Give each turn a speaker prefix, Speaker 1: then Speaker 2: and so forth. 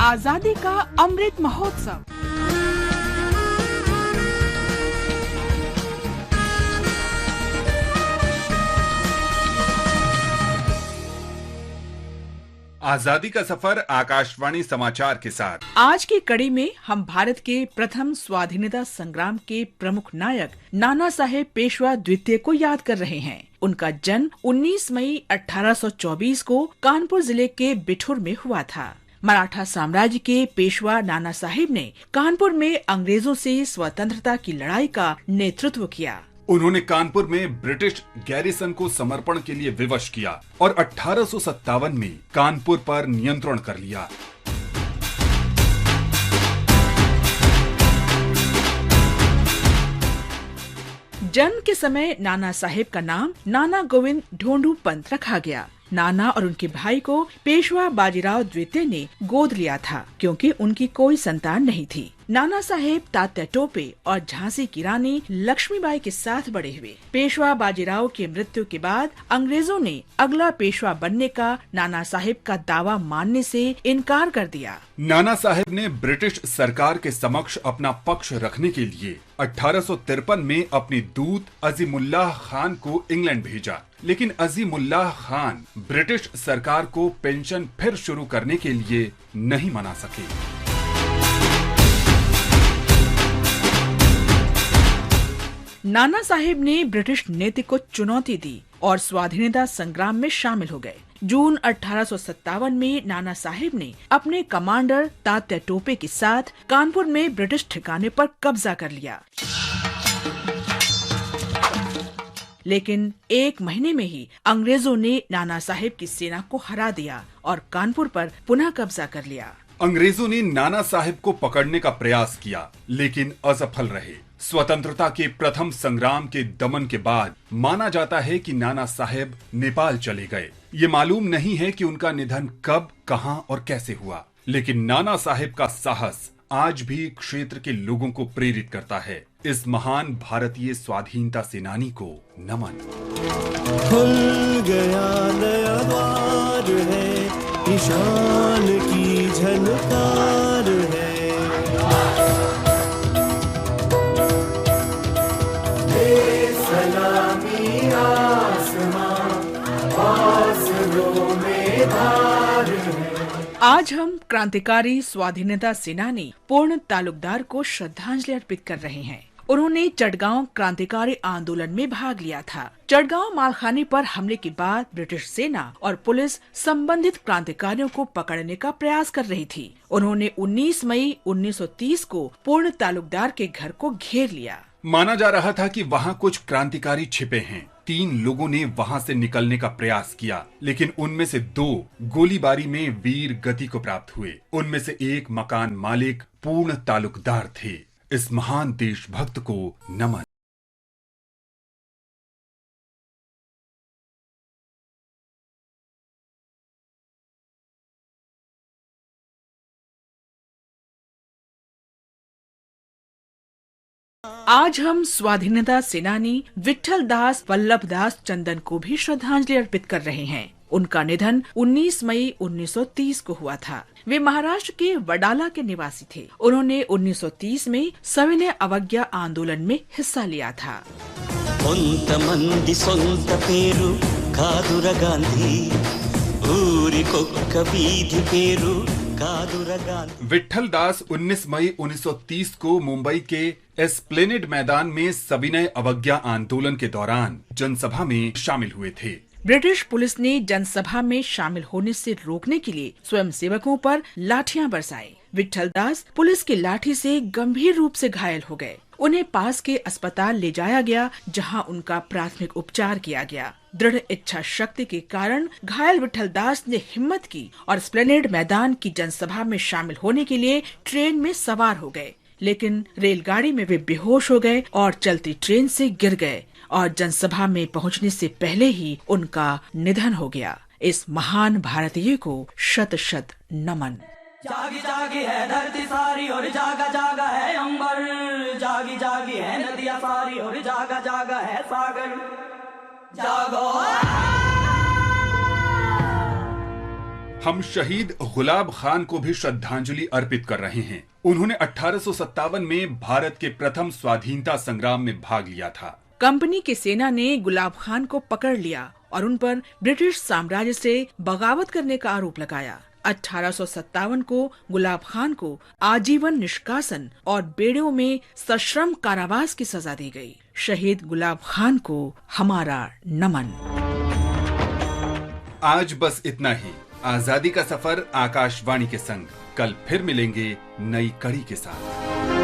Speaker 1: आजादी का अमृत महोत्सव।
Speaker 2: आजादी का सफर आकाशवाणी समाचार के साथ।
Speaker 1: आज की कड़ी में हम भारत के प्रथम स्वाधीनता संग्राम के प्रमुख नायक नाना साहेब पेशवा द्वितीय को याद कर रहे हैं। उनका जन्म 19 मई 1824 को कानपुर जिले के बिठूर में हुआ था। मराठा साम्राज्य के पेशवा नाना साहेब ने कानपुर में अंग्रेजों से स्वतंत्रता की लड़ाई का नेतृत्व किया।
Speaker 2: उन्होंने कानपुर में ब्रिटिश गैरिसन को समर्पण के लिए विवश किया और 1857 में कानपुर पर नियंत्रण कर लिया।
Speaker 1: जन्म के समय नाना साहेब का नाम नाना गोविंद ढोंढू पंत रखा गया। नाना और उनके भाई को पेशवा बाजीराव द्वितीय ने गोद लिया था क्योंकि उनकी कोई संतान नहीं थी। नाना साहेब तात्या टोपे और झांसी की रानी लक्ष्मीबाई के साथ बड़े हुए। पेशवा बाजीराव की मृत्यु के बाद अंग्रेजों ने अगला पेशवा बनने का नाना साहेब का दावा मानने से इनकार कर दिया।
Speaker 2: नाना साहेब ने ब्रिटिश सरकार के समक्ष अपना पक्ष रखने के लिए 1853 में अपनी दूत अजीमुल्लाह खान को इंग्लैंड भेजा, लेकिन अजीमुल्लाह खान ब्रिटिश सरकार को पेंशन फिर शुरू करने के लिए नहीं मना सके।
Speaker 1: नाना साहेब ने ब्रिटिश नीति को चुनौती दी और स्वाधीनता संग्राम में शामिल हो गए। जून 1857 में नाना साहेब ने अपने कमांडर तात्या टोपे के साथ कानपुर में ब्रिटिश ठिकाने पर कब्जा कर लिया, लेकिन एक महीने में ही अंग्रेजों ने नाना साहेब की सेना को हरा दिया और कानपुर पर पुनः कब्जा कर लिया।
Speaker 2: अंग्रेजों ने नाना साहेब को पकड़ने का प्रयास किया, लेकिन असफल रहे। स्वतंत्रता के प्रथम संग्राम के दमन के बाद माना जाता है कि नाना साहेब नेपाल चले गए। ये मालूम नहीं है कि उनका निधन कब, कहां और कैसे हुआ, लेकिन नाना साहेब का साहस आज भी क्षेत्र के लोगों को प्रेरित करता है। इस महान भारतीय स्वाधीनता सेनानी को नमन।
Speaker 3: खुल गया नया द्वार है, ईशान की झनकार है। सलामी आसमां, आसमां में धार है।
Speaker 1: आज हम क्रांतिकारी स्वाधीनता सेनानी पूर्ण तालुकदार को श्रद्धांजलि अर्पित कर रहे हैं। उन्होंने चटगांव क्रांतिकारी आंदोलन में भाग लिया था। चटगांव मालखाने पर हमले के बाद ब्रिटिश सेना और पुलिस संबंधित क्रांतिकारियों को पकड़ने का प्रयास कर रही थी। उन्होंने 19 मई 1930 को पूर्ण तालुकदार के घर को घेर लिया।
Speaker 2: माना जा रहा था कि वहां कुछ क्रांतिकारी छिपे हैं। 3 लोगों ने वहां से निकलने का प्रयास किया, लेकिन उनमें से 2 गोलीबारी में वीर गति को प्राप्त हुए। उनमें से एक मकान मालिक पूर्ण तालुकदार थे। इस महान देशभक्त को नमन।
Speaker 1: आज हम स्वाधीनता सेनानी विट्ठल दास वल्लभ दास चंदन को भी श्रद्धांजलि अर्पित कर रहे हैं। उनका निधन 19 मई 1930 को हुआ था। वे महाराष्ट्र के वडाला के निवासी थे। उन्होंने 1930 में सविनय अवज्ञा आंदोलन में हिस्सा लिया था।
Speaker 2: विट्ठल दास 19 मई 1930 को मुंबई के एस्प्लेनेड मैदान में सविनय अवज्ञा आंदोलन के दौरान जनसभा में शामिल हुए थे।
Speaker 1: ब्रिटिश पुलिस ने जनसभा में शामिल होने से रोकने के लिए स्वयंसेवकों पर लाठियां बरसाई। विट्ठल दास पुलिस की लाठी से गंभीर रूप से घायल हो गए। उन्हें पास के अस्पताल ले जाया गया, जहां उनका प्राथमिक उपचार किया गया। दृढ़ इच्छा शक्ति के कारण घायल विट्ठल दास ने हिम्मत की और एस्प्लेनेड मैदान की जनसभा में शामिल होने के लिए ट्रेन में सवार हो गए, लेकिन रेलगाड़ी में वे बेहोश हो गए और चलती ट्रेन से गिर गए और जनसभा में पहुंचने से पहले ही उनका निधन हो गया। इस महान भारतीय को शत शत नमन।
Speaker 4: जागी जागी है धरती सारी और जागा जागा है अंबर, जागी जागी है नदियां सारी और जागा जागा है सागर। जागो
Speaker 2: हम शहीद गुलाब खान को भी श्रद्धांजलि अर्पित कर रहे हैं। उन्होंने 1857 में भारत के प्रथम स्वाधीनता संग्राम में भाग लिया था।
Speaker 1: कंपनी की सेना ने गुलाब खान को पकड़ लिया और उन पर ब्रिटिश साम्राज्य से बगावत करने का आरोप लगाया। 1857 को गुलाब खान को आजीवन निष्कासन और बेड़ों में सश्रम कारावास की सजा दी गई। शहीद गुलाब खान को हमारा नमन।
Speaker 2: आज बस इतना ही। आजादी का सफर आकाशवाणी के संग। कल फिर मिलेंगे नई कड़ी के साथ।